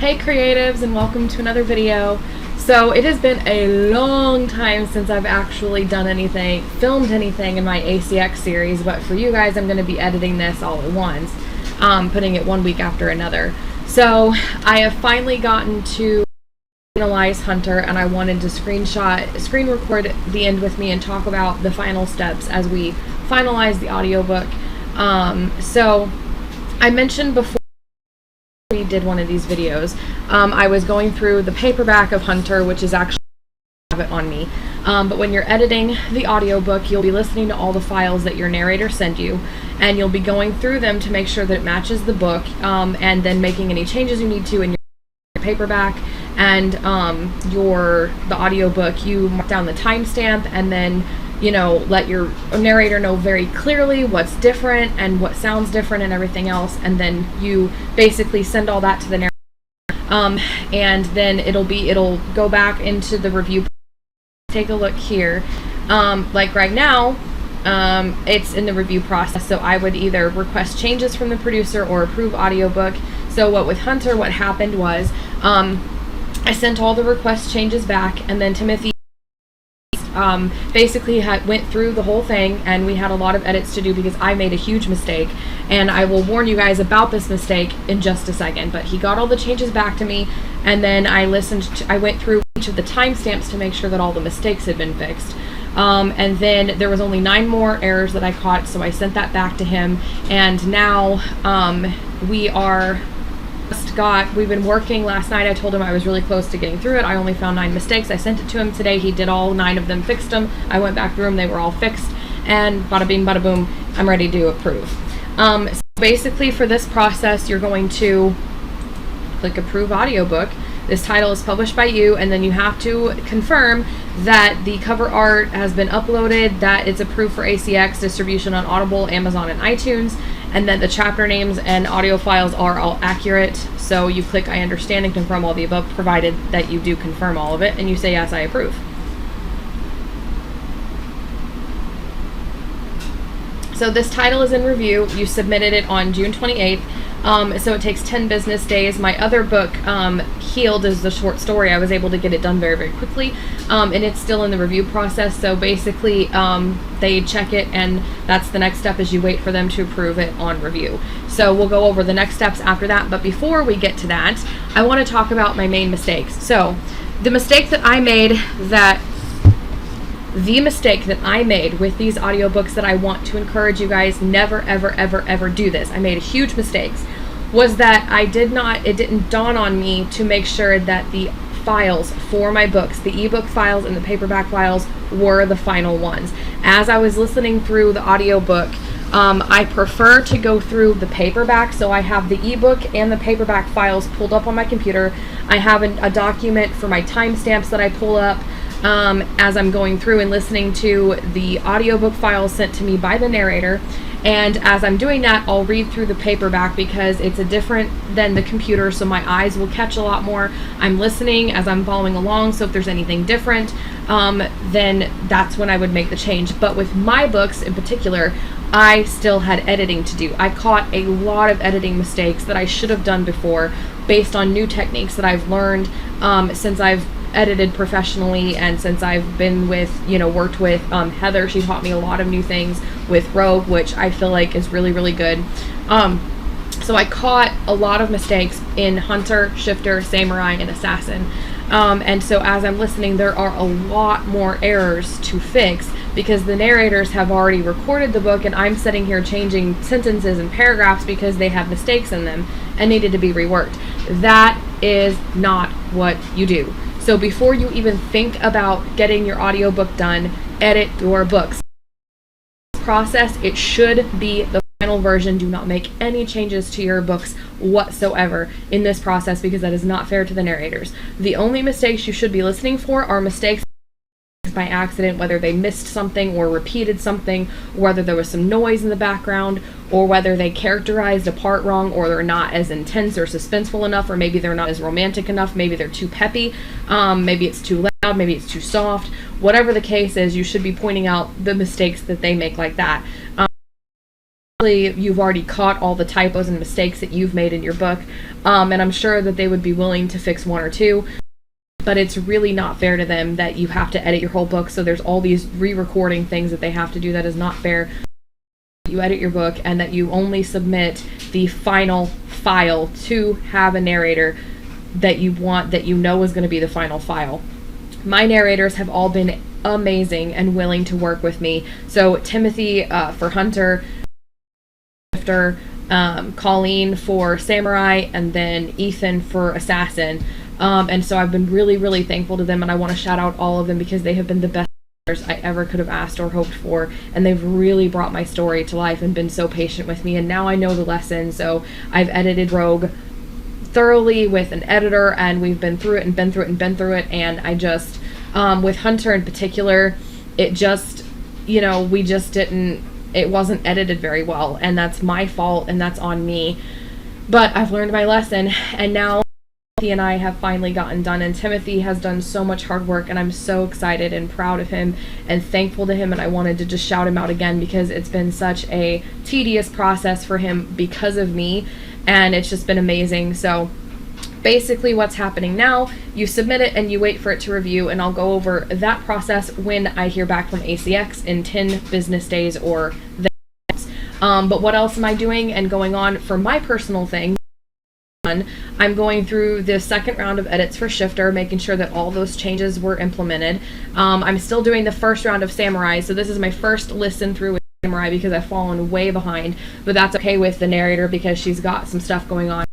Hey creatives, and welcome to another video. So it has been a long time since I've actually done anything, filmed anything in my ACX series, but for you guys I'm going to be editing this all at once, putting it one week after another. So I have finally gotten to finalize Hunter, and I wanted to screen record the end with me and talk about the final steps as we finalize the audiobook. So I mentioned before we did one of these videos, I was going through the paperback of Hunter, which is actually have it on me, but when you're editing the audiobook, you'll be listening to all the files that your narrator sent you, and you'll be going through them to make sure that it matches the book, and then making any changes you need to in your paperback. And the audiobook, you mark down the timestamp, and then let your narrator know very clearly what's different and what sounds different and everything else, and then you basically send all that to the narrator, and then it'll go back into the review. Take a look here, like right now, it's in the review process, so I would either request changes from the producer or approve audiobook. So with Hunter, what happened was I sent all the request changes back, and then Timothy basically went through the whole thing, and we had a lot of edits to do because I made a huge mistake, and I will warn you guys about this mistake in just a second. But he got all the changes back to me, and then I went through each of the timestamps to make sure that all the mistakes had been fixed. And then there was only 9 more errors that I caught, so I sent that back to him, and now we've been working. Last night I told him I was really close to getting through it. I only found 9 mistakes. I sent it to him today. He did all 9 of them, fixed them. I went back through them. They were all fixed, and bada bing, bada boom, I'm ready to approve. So basically for this process, you're going to click approve audiobook. This title is published by you, and then you have to confirm that the cover art has been uploaded, that it's approved for ACX distribution on Audible, Amazon, and iTunes, and that the chapter names and audio files are all accurate. So you click I understand and confirm all the above, provided that you do confirm all of it, and you say yes, I approve. So this title is in review. You submitted it on June 28th. So it takes 10 business days. My other book, Healed, is the short story. I was able to get it done very, very quickly, and it's still in the review process. So basically, they check it, and that's the next step, is you wait for them to approve it on review. So we'll go over the next steps after that. But before we get to that, I want to talk about my main mistakes. So the mistake that I made with these audiobooks, that I want to encourage you guys, never, ever, ever, ever do this. I made a huge mistake, was that it didn't dawn on me to make sure that the files for my books, the ebook files and the paperback files, were the final ones. As I was listening through the audiobook, I prefer to go through the paperback, so I have the ebook and the paperback files pulled up on my computer. I have a document for my timestamps that I pull up as I'm going through and listening to the audiobook files sent to me by the narrator. And as I'm doing that, I'll read through the paperback because it's different than the computer, so my eyes will catch a lot more. I'm listening as I'm following along, so if there's anything different, then that's when I would make the change. But with my books in particular, I still had editing to do. I caught a lot of editing mistakes that I should have done before, based on new techniques that I've learned since I've edited professionally, and since I've been worked with Heather. She taught me a lot of new things with Rogue, which I feel like is really, really good. So I caught a lot of mistakes in Hunter, Shifter, Samurai, and Assassin. And so as I'm listening, there are a lot more errors to fix because the narrators have already recorded the book, and I'm sitting here changing sentences and paragraphs because they have mistakes in them and needed to be reworked. That is not what you do. So before you even think about getting your audiobook done, edit your books. Process, it should be the final version. Do not make any changes to your books whatsoever in this process, because that is not fair to the narrators. The only mistakes you should be listening for are mistakes by accident, whether they missed something or repeated something, whether there was some noise in the background, or whether they characterized a part wrong, or they're not as intense or suspenseful enough, or maybe they're not as romantic enough, maybe they're too peppy, maybe it's too loud, maybe it's too soft. Whatever the case is, you should be pointing out the mistakes that they make like that. you've already caught all the typos and mistakes that you've made in your book, and I'm sure that they would be willing to fix one or two, but it's really not fair to them that you have to edit your whole book, so there's all these re-recording things that they have to do. That is not fair. You edit your book and that you only submit the final file to have a narrator that you want, that you know is going to be the final file. My narrators have all been amazing and willing to work with me. So Timothy for Hunter, Colleen for Samurai, and then Ethan for Assassin. And so I've been really, really thankful to them, and I want to shout out all of them because they have been the best I ever could have asked or hoped for, and they've really brought my story to life and been so patient with me. And now I know the lesson, so I've edited Rogue thoroughly with an editor, and we've been through it and been through it and been through it. And I just with Hunter in particular, it just, we just didn't, it wasn't edited very well, and that's my fault and that's on me, but I've learned my lesson, and now Timothy and I have finally gotten done, and Timothy has done so much hard work, and I'm so excited and proud of him and thankful to him, and I wanted to just shout him out again because it's been such a tedious process for him because of me, and it's just been amazing. So basically what's happening now, you submit it and you wait for it to review, and I'll go over that process when I hear back from ACX in 10 business days or thereabouts. But what else am I doing and going on for my personal thing? I'm going through the second round of edits for Shifter, making sure that all those changes were implemented. I'm still doing the first round of Samurai, so this is my first listen through with Samurai because I've fallen way behind, but that's okay with the narrator because she's got some stuff going on.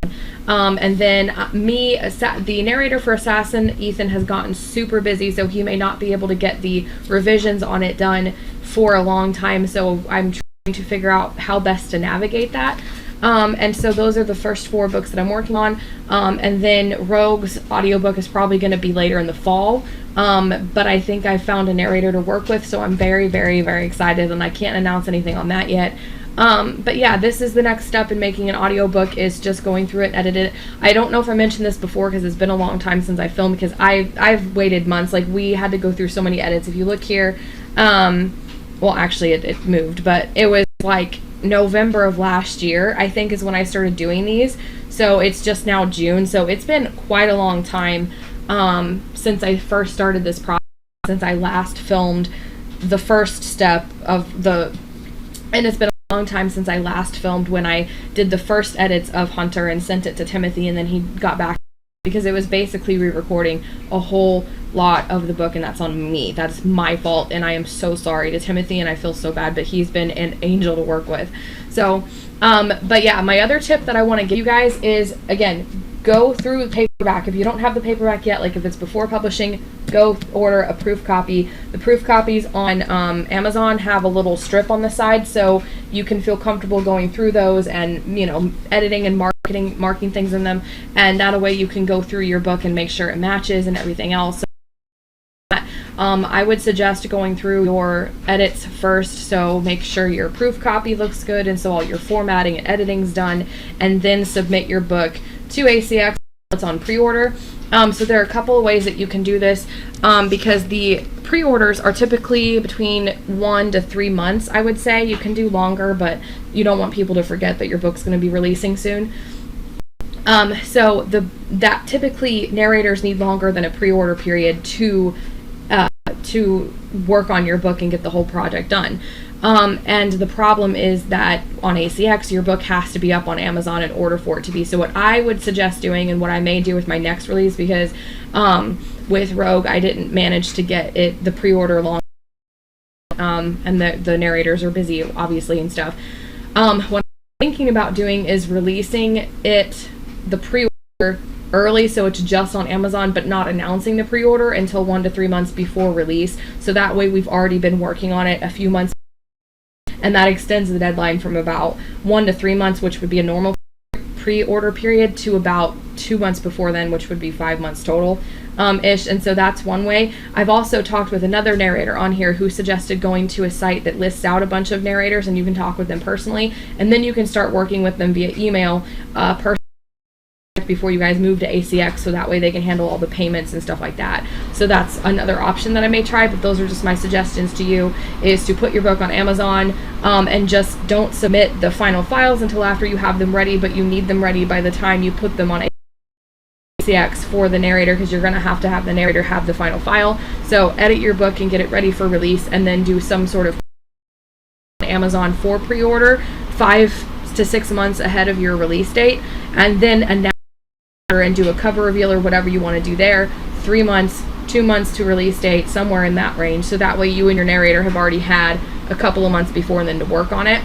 And then the narrator for Assassin, Ethan, has gotten super busy, so he may not be able to get the revisions on it done for a long time, so I'm trying to figure out how best to navigate that. And so those are the first 4 books that I'm working on. And then Rogue's audiobook is probably going to be later in the fall. But I think I found a narrator to work with, so I'm very, very, very excited, and I can't announce anything on that yet. But yeah, this is the next step in making an audiobook, is just going through it and edit it. I don't know if I mentioned this before because it's been a long time since I filmed, because I've waited months. Like, we had to go through so many edits. If you look here, well, actually it moved, but it was like November of last year, I think, is when I started doing these. So it's just now June. So it's been quite a long time since I first started this process, since I last filmed the first step of and it's been a long time since I last filmed when I did the first edits of Hunter and sent it to Timothy, and then he got back, because it was basically re-recording a whole lot of the book, and that's on me. That's my fault, and I am so sorry to Timothy, and I feel so bad, but he's been an angel to work with. So, but yeah, my other tip that I want to give you guys is, again, go through paperback. If you don't have the paperback yet, like if it's before publishing, go order a proof copy. The proof copies on Amazon have a little strip on the side, so you can feel comfortable going through those and, editing and marking things in them, and that way you can go through your book and make sure it matches and everything else. I would suggest going through your edits first, so make sure your proof copy looks good, and so all your formatting and editing's done, and then submit your book to ACX. It's on pre-order. So there are a couple of ways that you can do this, because the pre-orders are typically between 1 to 3 months, I would say. You can do longer, but you don't want people to forget that your book's going to be releasing soon. So that typically narrators need longer than a pre-order period to work on your book and get the whole project done. And the problem is that on ACX, your book has to be up on Amazon in order for it to be. So what I would suggest doing, and what I may do with my next release, because with Rogue, I didn't manage to get the pre-order long, and the narrators are busy, obviously, and stuff. What I'm thinking about doing is releasing the pre-order early, so it's just on Amazon, but not announcing the pre-order until 1 to 3 months before release. So that way we've already been working on it a few months, and that extends the deadline from about 1 to 3 months, which would be a normal pre-order period, to about 2 months before then, which would be 5 months total ish. And so that's one way. I've also talked with another narrator on here who suggested going to a site that lists out a bunch of narrators, and you can talk with them personally, and then you can start working with them via email personally. before you guys move to ACX, so that way they can handle all the payments and stuff like that. So that's another option that I may try, but those are just my suggestions to you, is to put your book on Amazon, and just don't submit the final files until after you have them ready, but you need them ready by the time you put them on ACX for the narrator, because you're going to have the narrator have the final file. So edit your book and get it ready for release, and then do some sort of Amazon for pre-order 5 to 6 months ahead of your release date, and then announce and do a cover reveal or whatever you want to do there 3 months, 2 months to release date, somewhere in that range, so that way you and your narrator have already had a couple of months before and then to work on it.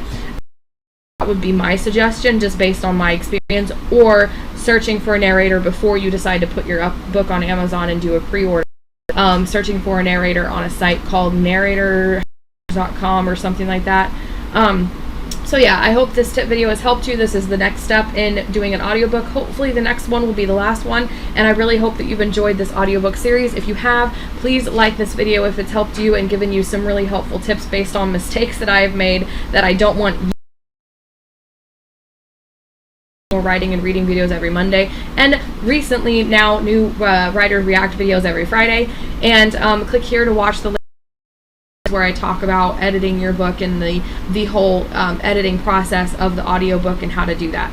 That would be my suggestion, just based on my experience, or searching for a narrator before you decide to put your book on Amazon and do a pre-order. Searching for a narrator on a site called narrator.com or something like that. So yeah, I hope this tip video has helped you. This is the next step in doing an audiobook. Hopefully the next one will be the last one, and I really hope that you've enjoyed this audiobook series. If you have, please like this video if it's helped you and given you some really helpful tips based on mistakes that I have made that I don't want you. More writing and reading videos every Monday, and recently now new writer react videos every Friday, and click here to watch the where I talk about editing your book and the whole editing process of the audiobook and how to do that.